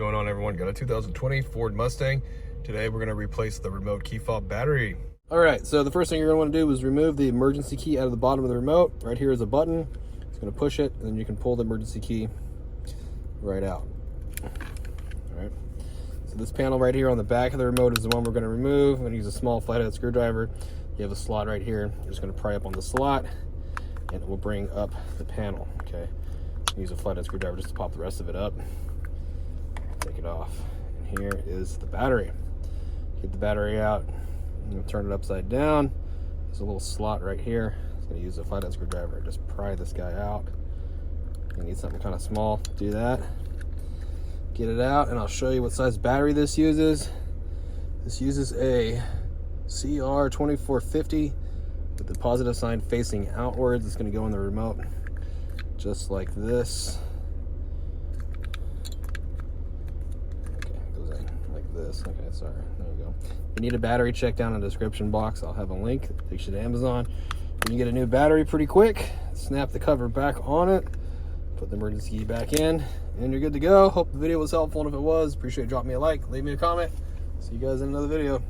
Going on, everyone? Got a 2020 Ford Mustang. Today we're going to replace the remote key fob battery. All right, so the first thing you're going to want to do is remove the emergency key out of the bottom of the remote. Right here is a button. It's going to push it, and then you can pull the emergency key right out. All right. So this panel right here on the back of the remote is the one we're going to remove. I'm going to use a small flathead screwdriver. You have a slot right here. You're just going to pry up on the slot, and it will bring up the panel. Okay. Use a flathead screwdriver just to pop the rest of it up. Take it off. And here is the battery. Get the battery out. And turn it upside down. There's a little slot right here. I'm going to use a flathead screwdriver and just pry this guy out. You need something kind of small. Do that. Get it out, and I'll show you what size battery this uses. This uses a CR2450 with the positive sign facing outwards. It's going to go in the remote just like this. Okay, it goes in like this. Okay, sorry. There you go. If you need a battery, check down in the description box. I'll have a link that takes you to Amazon. You can get a new battery pretty quick. Snap the cover back on it. Put the emergency key back in, and you're good to go. Hope the video was helpful, and if it was, appreciate you dropping me a like, leave me a comment. See you guys in another video.